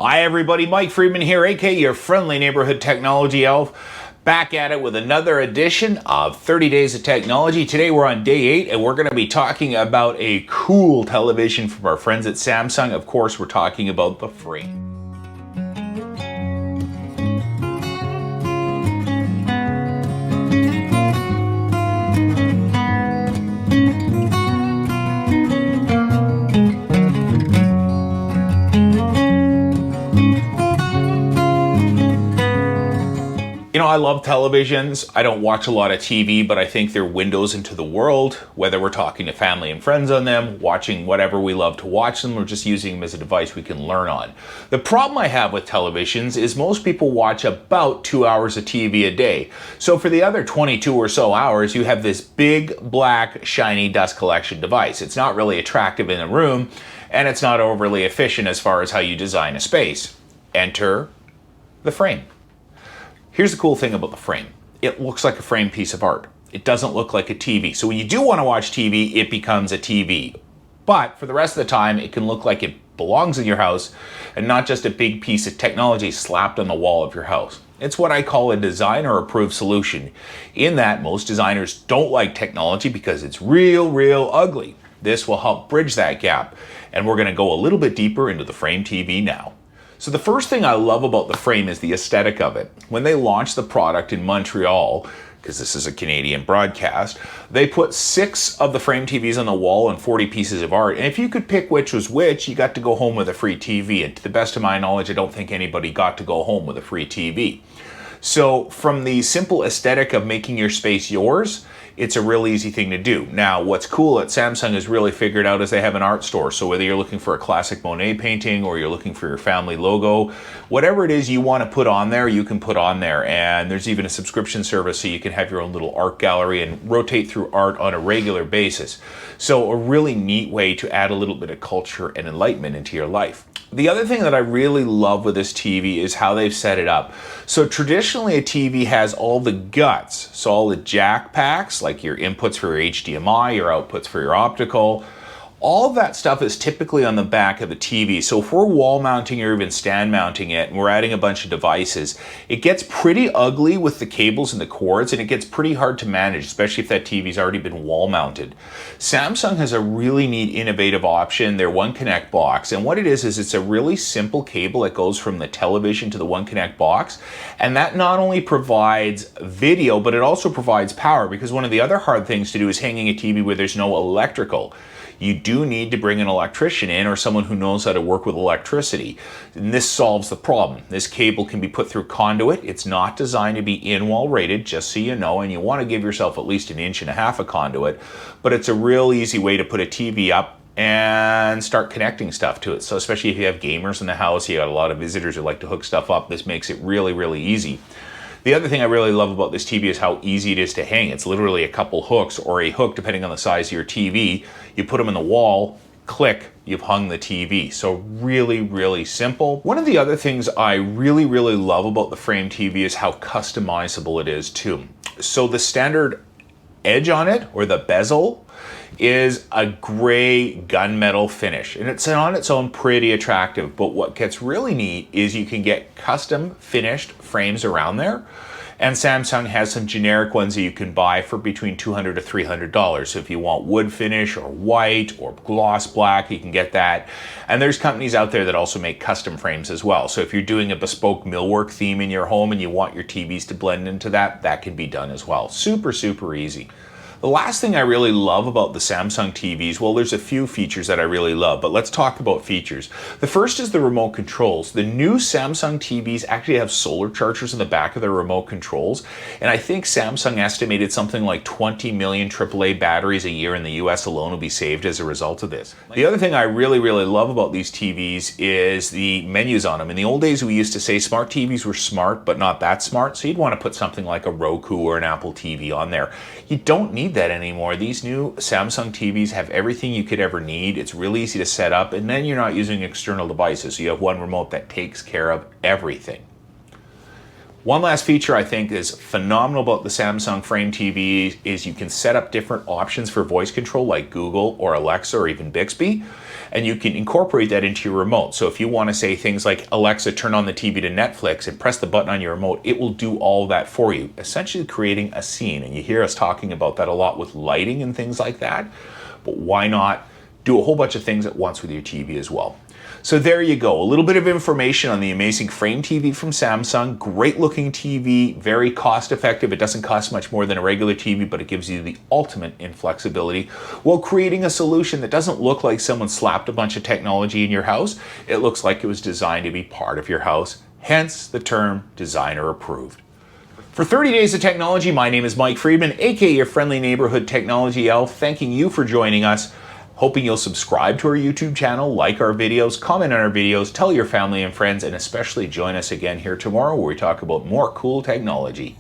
Hi everybody, Mike Friedman here, aka your friendly neighborhood technology elf. Back at it with another edition of 30 Days of Technology. Today we're on day 8 and we're going to be talking about a cool television from our friends at Samsung. Of course, we're talking about the Frame. You know, I love televisions. I don't watch a lot of TV, but I think they're windows into the world, whether we're talking to family and friends on them, watching whatever we love to watch them, or just using them as a device we can learn on. The problem I have with televisions is most people watch about 2 hours of TV a day. So for the other 22 or so hours, you have this big, black, shiny dust collection device. It's not really attractive in a room, and it's not overly efficient as far as how you design a space. Enter the Frame. Here's the cool thing about the Frame. It looks like a framed piece of art. It doesn't look like a TV. So when you do want to watch TV, it becomes a TV. But for the rest of the time, it can look like it belongs in your house and not just a big piece of technology slapped on the wall of your house. It's what I call a designer-approved solution, in that most designers don't like technology because it's real ugly. This will help bridge that gap, and we're going to go a little bit deeper into the Frame TV now. So the first thing I love about the Frame is the aesthetic of it. When they launched the product in Montreal, because this is a Canadian broadcast, they put 6 of the Frame TVs on the wall and 40 pieces of art. And if you could pick which was which, you got to go home with a free TV. And to the best of my knowledge, I don't think anybody got to go home with a free TV. So from the simple aesthetic of making your space yours, it's a real easy thing to do. Now, what's cool at Samsung has really figured out is they have an art store. So whether you're looking for a classic Monet painting or you're looking for your family logo, whatever it is you want to put on there, you can put on there. And there's even a subscription service so you can have your own little art gallery and rotate through art on a regular basis. So a really neat way to add a little bit of culture and enlightenment into your life. The other thing that I really love with this TV is how they've set it up. So traditionally a TV has all the guts, so all the jack packs, like your inputs for your HDMI, your outputs for your optical. All of that stuff is typically on the back of the TV. So if we're wall mounting or even stand mounting it and we're adding a bunch of devices, it gets pretty ugly with the cables and the cords, and it gets pretty hard to manage, especially if that TV's already been wall mounted. Samsung has a really neat innovative option, their One Connect box. And what it is it's a really simple cable that goes from the television to the One Connect box. And that not only provides video, but it also provides power, because one of the other hard things to do is hanging a TV where there's no electrical. You do need to bring an electrician in or someone who knows how to work with electricity. And this solves the problem. This cable can be put through conduit. It's not designed to be in-wall rated, just so you know, and you want to give yourself at least 1.5 inches of conduit. But it's a real easy way to put a TV up and start connecting stuff to it. So especially if you have gamers in the house, you got a lot of visitors who like to hook stuff up, this makes it really easy. The other thing I really love about this TV is how easy it is to hang. It's literally a couple hooks or a hook depending on the size of your TV. You put them in the wall, click, you've hung the TV. So really simple. One of the other things I really love about the Frame TV is how customizable it is too. So the standard edge on it, or the bezel, is a gray gunmetal finish, and it's on its own pretty attractive. But what gets really neat is you can get custom finished frames around there, and Samsung has some generic ones that you can buy for between $200 to $300. So if you want wood finish or white or gloss black, you can get that. And there's companies out there that also make custom frames as well. So if you're doing a bespoke millwork theme in your home and you want your TVs to blend into that, that can be done as well. Super easy. The last thing I really love about the Samsung TVs, well, there's a few features that I really love, but let's talk about features. The first is the remote controls. The new Samsung TVs actually have solar chargers in the back of their remote controls, and I think Samsung estimated something like 20 million AAA batteries a year in the US alone will be saved as a result of this. The other thing I really love about these TVs is the menus on them. In the old days, we used to say smart TVs were smart, but not that smart, so you'd want to put something like a Roku or an Apple TV on there. You don't need that anymore. These new Samsung TVs have everything you could ever need. It's really easy to set up, and then you're not using external devices. So you have one remote that takes care of everything. One last feature I think is phenomenal about the Samsung Frame TV is you can set up different options for voice control like Google or Alexa or even Bixby, and you can incorporate that into your remote. So if you want to say things like, Alexa, turn on the TV to Netflix, and press the button on your remote, it will do all that for you, essentially creating a scene. And you hear us talking about that a lot with lighting and things like that, but why not do a whole bunch of things at once with your TV as well? So there you go, a little bit of information on the amazing Frame TV from Samsung. Great looking TV, very cost effective. It doesn't cost much more than a regular TV, but it gives you the ultimate in flexibility while creating a solution that doesn't look like someone slapped a bunch of technology in your house. It looks like it was designed to be part of your house, hence the term designer approved. For 30 Days of Technology, my name is Mike Friedman, aka your friendly neighborhood technology elf, thanking you for joining us. Hoping you'll subscribe to our YouTube channel, like our videos, comment on our videos, tell your family and friends, and especially join us again here tomorrow where we talk about more cool technology.